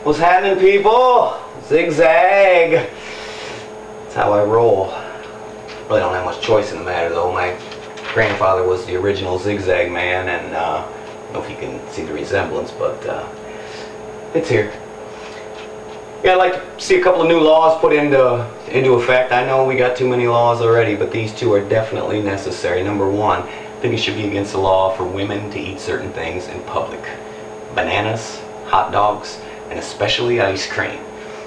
What's happening, people? Zigzag. That's how I roll. Really don't have much choice in the matter, though. My grandfather was the original Zigzag man, and I don't know if you can see the resemblance, but it's here. Yeah, I'd like to see a couple of new laws put into effect. I know we got too many laws already, but these two are definitely necessary. Number one, I think it should be against the law for women to eat certain things in public. Bananas, hot dogs, and especially ice cream.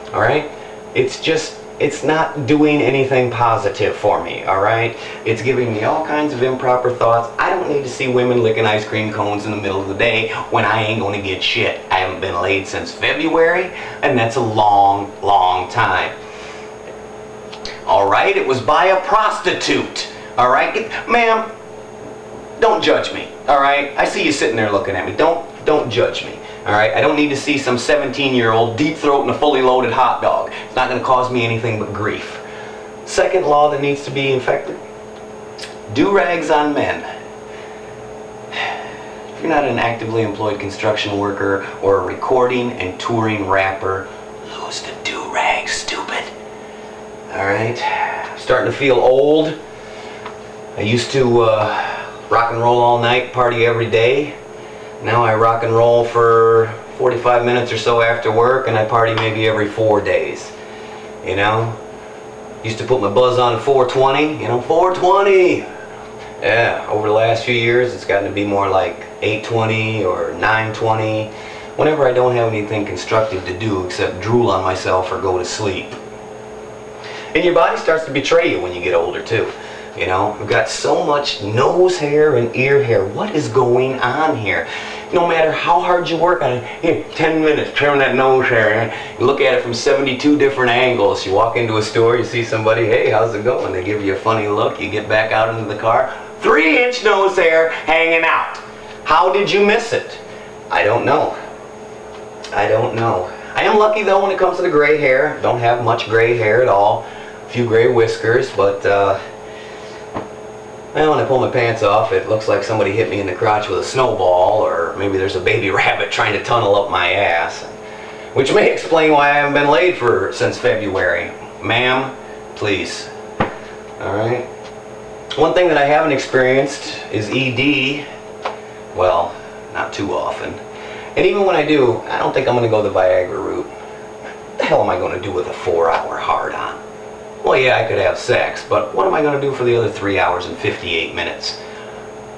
Alright? It's not doing anything positive for me, alright? It's giving me all kinds of improper thoughts. I don't need to see women licking ice cream cones in the middle of the day when I ain't gonna get shit. I haven't been laid since February, and that's a long, long time. Alright? It was by a prostitute. Alright? Ma'am, don't judge me. Alright? I see you sitting there looking at me. Don't judge me. Alright, I don't need to see some 17-year-old deep throating a fully loaded hot dog. It's not going to cause me anything but grief. Second law that needs to be infected: do-rags on men. If you're not an actively employed construction worker or a recording and touring rapper, lose the do-rag, stupid. Alright, starting to feel old. I used to rock and roll all night, party every day. Now I rock and roll for 45 minutes or so after work, and I party maybe every 4 days. You know? Used to put my buzz on at 420, 420! Yeah, over the last few years it's gotten to be more like 820 or 920, whenever I don't have anything constructive to do except drool on myself or go to sleep. And your body starts to betray you when you get older too. You know, we've got so much nose hair and ear hair. What is going on here? No matter how hard you work on it, here, 10 minutes, trim that nose hair. You look at it from 72 different angles. You walk into a store, you see somebody, hey, how's it going? They give you a funny look. You get back out into the car, 3-inch nose hair hanging out. How did you miss it? I don't know. I don't know. I am lucky, though, when it comes to the gray hair. Don't have much gray hair at all. A few gray whiskers, but well, when I pull my pants off, it looks like somebody hit me in the crotch with a snowball, or maybe there's a baby rabbit trying to tunnel up my ass. Which may explain why I haven't been laid since February. Ma'am, please. Alright? One thing that I haven't experienced is ED. Well, not too often. And even when I do, I don't think I'm going to go the Viagra route. What the hell am I going to do with a 4-hour hard-on? Well, yeah, I could have sex, but what am I going to do for the other 3 hours and 58 minutes?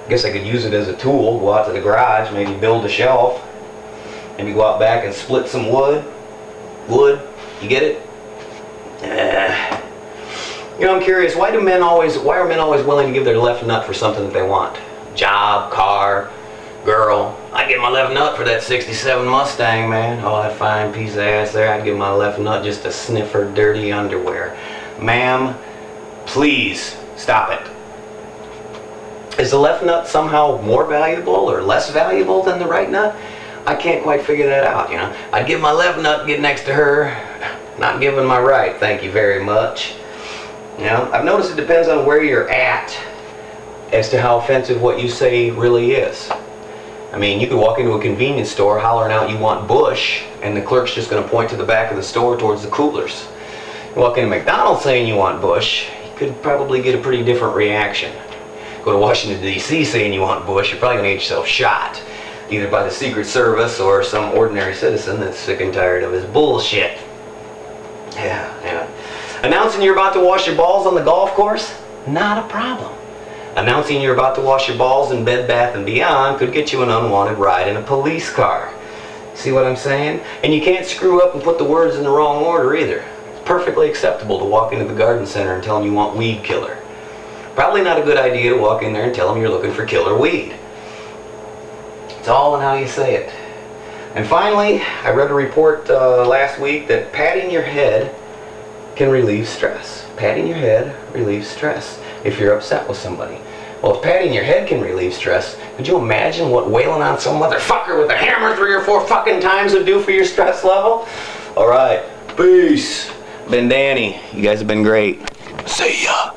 I guess I could use it as a tool, go out to the garage, maybe build a shelf, maybe go out back and split some wood. Wood, you get it? You know, I'm curious, why are men always willing to give their left nut for something that they want? Job, car, girl. I'd give my left nut for that 67 Mustang, man. Oh, that fine piece of ass there. I'd give my left nut just to sniff her dirty underwear. Ma'am, please stop it. Is the left nut somehow more valuable or less valuable than the right nut? I can't quite figure that out, you know. I'd give my left nut, get next to her, not giving my right, thank you very much. You know, I've noticed it depends on where you're at as to how offensive what you say really is. I mean, you could walk into a convenience store hollering out you want Bush, and the clerk's just going to point to the back of the store towards the coolers. You walk into McDonald's saying you want Bush, you could probably get a pretty different reaction. Go to Washington, D.C. saying you want Bush, you're probably going to get yourself shot, either by the Secret Service or some ordinary citizen that's sick and tired of his bullshit. Yeah. Announcing you're about to wash your balls on the golf course? Not a problem. Announcing you're about to wash your balls in Bed Bath & Beyond could get you an unwanted ride in a police car. See what I'm saying? And you can't screw up and put the words in the wrong order either. It's perfectly acceptable to walk into the garden center and tell them you want weed killer. Probably not a good idea to walk in there and tell them you're looking for killer weed. It's all in how you say it. And finally, I read a report last week that patting your head can relieve stress. Patting your head relieves stress if you're upset with somebody. Well, if patting your head can relieve stress, could you imagine what wailing on some motherfucker with a hammer 3 or 4 fucking times would do for your stress level? Alright, peace. Been Danny. You guys have been great. See ya.